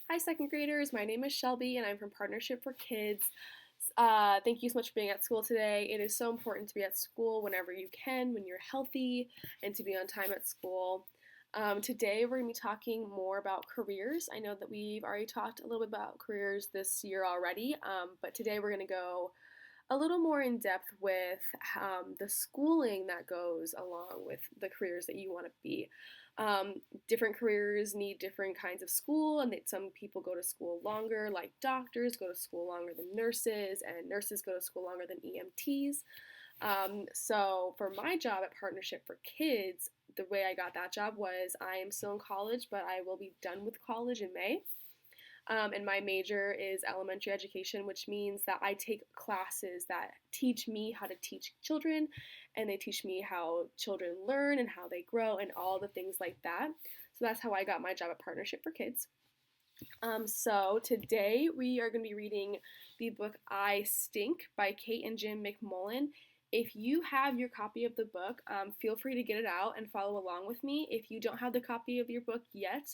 Hi, second graders. My name is Shelby, and I'm from Partnership for Kids. Thank you so much for being at school today. It is so important to be at school whenever you can, when you're healthy, and to be on time at school. Today, we're going to be talking more about careers. I know that we've already talked a little bit about careers this year already, but today we're going to go a little more in depth with the schooling that goes along with the careers that you want to be. Um, Different careers need different kinds of school, and some people go to school longer, like doctors go to school longer than nurses, and nurses go to school longer than EMTs. So for my job at Partnership for Kids, the way I got that job was I am still in college, but I will be done with college in May. And my major is elementary education, which means that I take classes that teach me how to teach children, and they teach me how children learn and how they grow and all the things like that. So that's how I got my job at Partnership for Kids. So today we are going to be reading the book I Stink by Kate and Jim McMullan. If you have your copy of the book, feel free to get it out and follow along with me. If you don't have the copy of your book yet,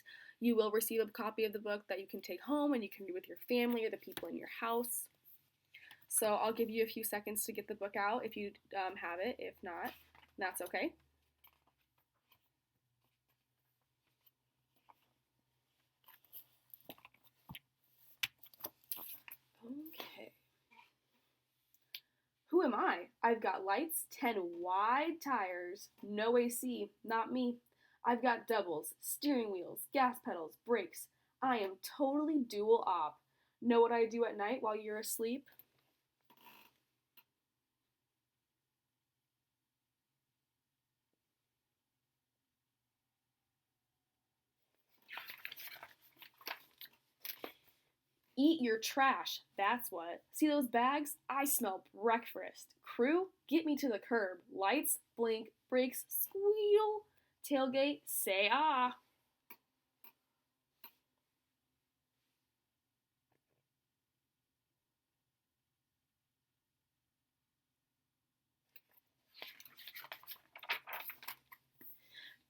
you will receive a copy of the book that you can take home and you can read with your family or the people in your house. So I'll give you a few seconds to get the book out if you have it. If not, that's okay. Okay. Who am I? I've got lights, 10 wide tires, no AC, not me. I've got doubles, steering wheels, gas pedals, brakes. I am totally dual op. Know what I do at night while you're asleep? Eat your trash, that's what. See those bags? I smell breakfast. Crew, get me to the curb. Lights, blink, brakes, squeal. Tailgate, say ah.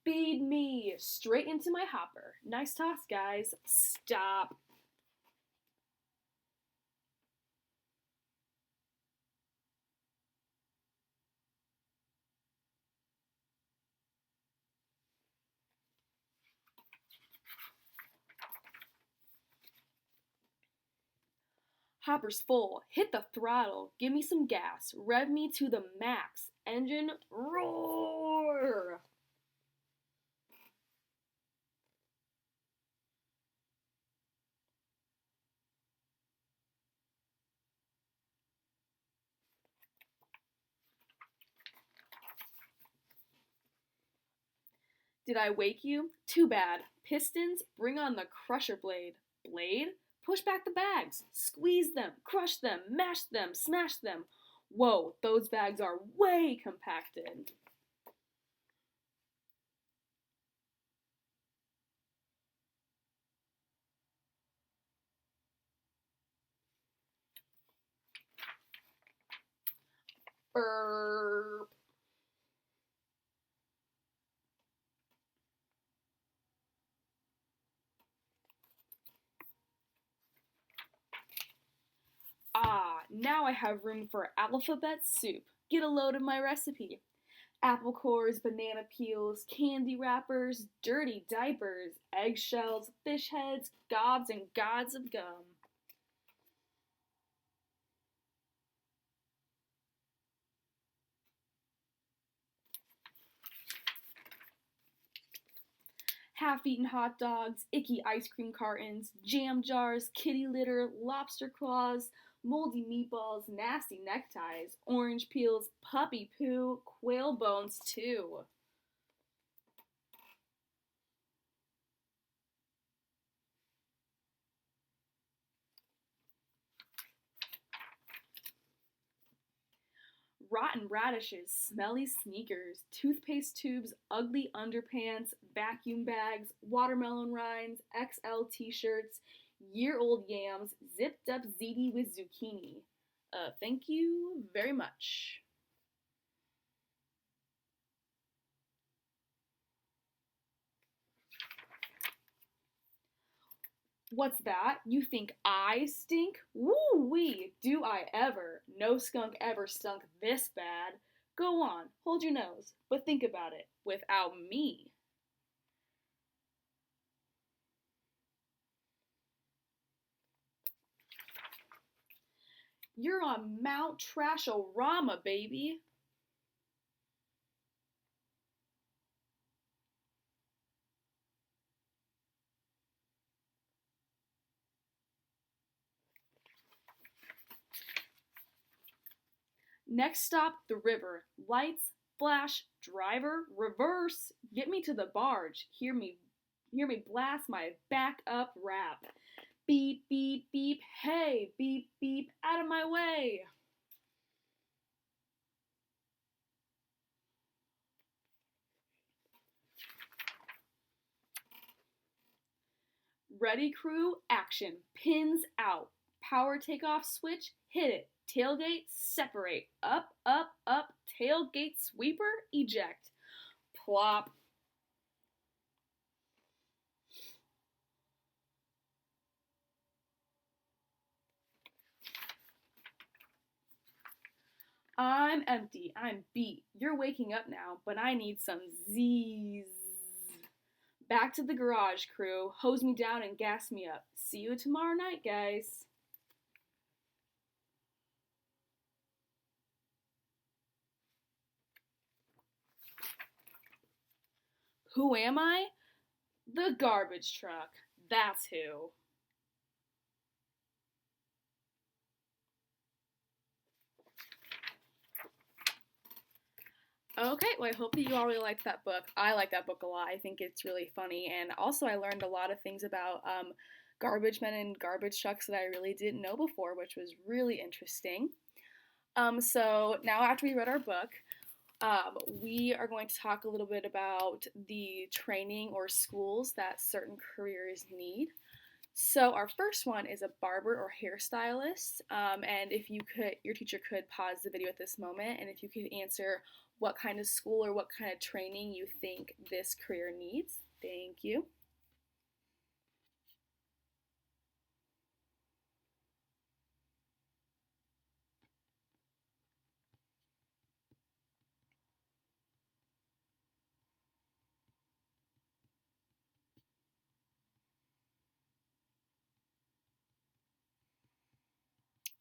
Feed me straight into my hopper. Nice toss, guys. Stop. Hopper's full. Hit the throttle. Give me some gas. Rev me to the max. Engine roar. Did I wake you? Too bad. Pistons, bring on the crusher blade. Blade? Push back the bags. Squeeze them. Crush them. Mash them. Smash them. Whoa, those bags are way compacted. Burp. Ah, now I have room for alphabet soup. Get a load of my recipe. Apple cores, banana peels, candy wrappers, dirty diapers, eggshells, fish heads, gobs and gods of gum. Half-eaten hot dogs, icky ice cream cartons, jam jars, kitty litter, lobster claws, moldy meatballs, nasty neckties, orange peels, puppy poo, quail bones too. Rotten radishes, smelly sneakers, toothpaste tubes, ugly underpants, vacuum bags, watermelon rinds, XL t shirts, year old yams, zipped up ziti with zucchini. Thank you very much. What's that? You think I stink? Woo-wee, do I ever. No skunk ever stunk this bad. Go on, hold your nose, but think about it, without me. You're on Mount Trashorama, baby. Next stop, the river. Lights, flash, driver, reverse. Get me to the barge. Hear me blast my back up rap. Beep, beep, beep, hey, beep, beep, out of my way. Ready, crew, action. Pins out. Power takeoff switch, hit it. Tailgate, separate. Up, up, up. Tailgate sweeper, eject. Plop. I'm empty. I'm beat. You're waking up now, but I need some Z's. Back to the garage, crew. Hose me down and gas me up. See you tomorrow night, guys. Who am I? The garbage truck. That's who. Okay, well, I hope that you all really liked that book. I like that book a lot. I think it's really funny. And also, I learned a lot of things about garbage men and garbage trucks that I really didn't know before, which was really interesting. So, now after we read our book, we are going to talk a little bit about the training or schools that certain careers need. So our first one is a barber or hairstylist. And if you could, your teacher could pause the video at this moment, and if you could answer what kind of school or what kind of training you think this career needs. Thank you.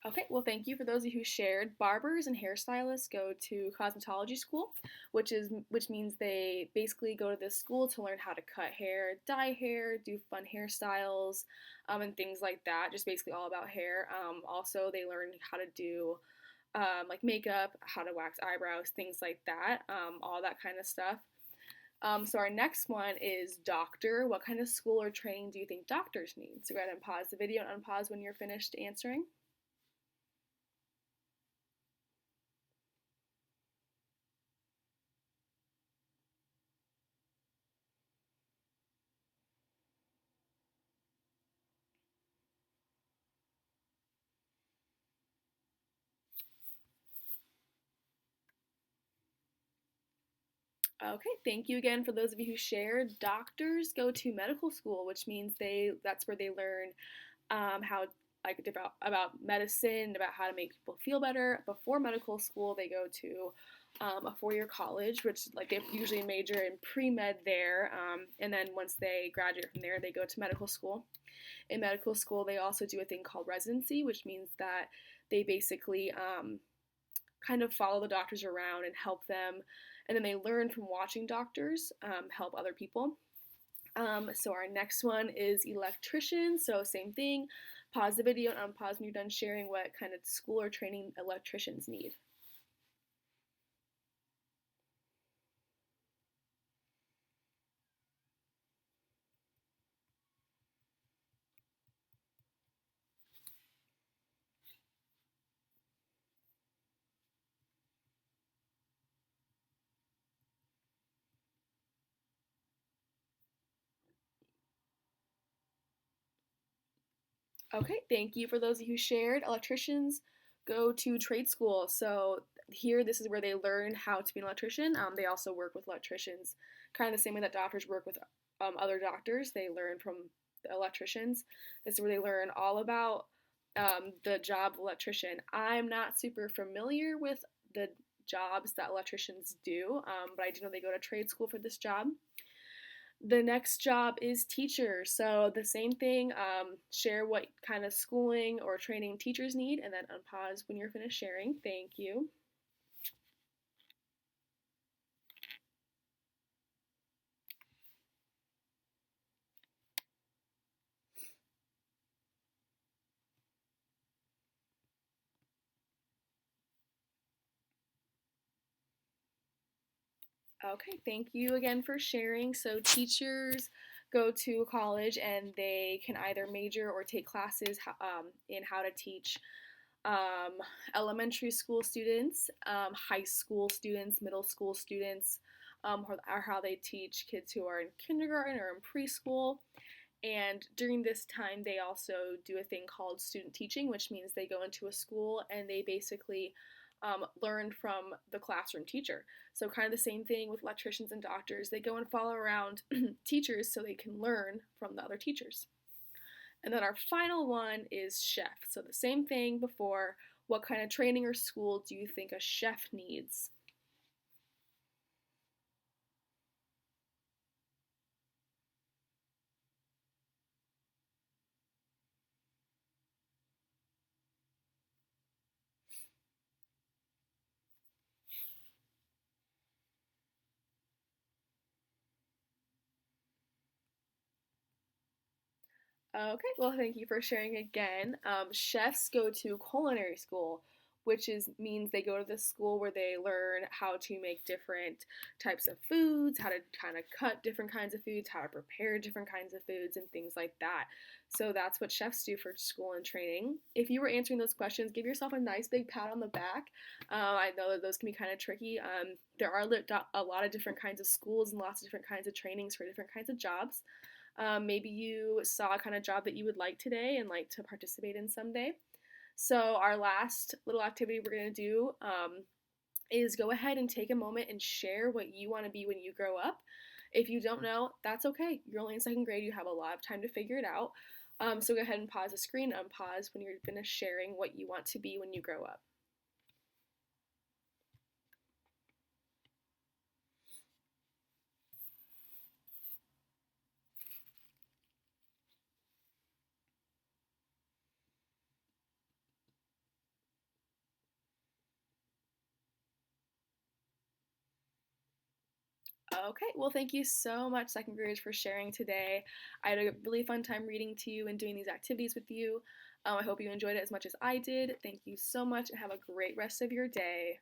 Okay, well, thank you for those of you who shared. Barbers and hairstylists go to cosmetology school, which means they basically go to this school to learn how to cut hair, dye hair, do fun hairstyles, and things like that. Just basically all about hair. Also, they learn how to do like makeup, how to wax eyebrows, things like that, all that kind of stuff. So our next one is doctor. What kind of school or training do you think doctors need? So go ahead and pause the video and unpause when you're finished answering. Okay, thank you again for those of you who shared. Doctors go to medical school, which means that's where they learn how like about medicine, about how to make people feel better. Before medical school, they go to a 4-year college, which like they usually major in pre-med there, and then once they graduate from there, they go to medical school. In medical school, they also do a thing called residency, which means that they basically kind of follow the doctors around and help them, and then they learn from watching doctors help other people. So our next one is electrician. So same thing. Pause the video and unpause when you're done sharing what kind of school or training electricians need. Okay, thank you for those of you who shared. Electricians go to trade school. So here, this is where they learn how to be an electrician. They also work with electricians, kind of the same way that doctors work with other doctors. They learn from the electricians. This is where they learn all about the job of electrician. I'm not super familiar with the jobs that electricians do, but I do know they go to trade school for this job. The next job is teacher. So the same thing, share what kind of schooling or training teachers need, and then unpause when you're finished sharing. Thank you. Okay, thank you again for sharing. So teachers go to college and they can either major or take classes in how to teach um, elementary school students, high school students, middle school students, or how they teach kids who are in kindergarten or in preschool. And during this time, they also do a thing called student teaching, which means they go into a school and they basically learn from the classroom teacher. So, kind of the same thing with electricians and doctors. They go and follow around teachers so they can learn from the other teachers. And then our final one is chef. So, the same thing before. What kind of training or school do you think a chef needs? Okay, well, thank you for sharing again. Chefs go to culinary school, which means they go to the school where they learn how to make different types of foods, how to kind of cut different kinds of foods, how to prepare different kinds of foods, and things like that. So that's what chefs do for school and training. If you were answering those questions, give yourself a nice big pat on the back. I know that those can be kind of tricky. There are a lot of different kinds of schools and lots of different kinds of trainings for different kinds of jobs. Maybe you saw a kind of job that you would like today and like to participate in someday. So, our last little activity we're going to do is go ahead and take a moment and share what you want to be when you grow up. If you don't know, that's okay. You're only in second grade, you have a lot of time to figure it out. So, go ahead and pause the screen, unpause when you're finished sharing what you want to be when you grow up. Okay, well, thank you so much, second graders, for sharing today. I had a really fun time reading to you and doing these activities with you. I hope you enjoyed it as much as I did. Thank you so much and have a great rest of your day.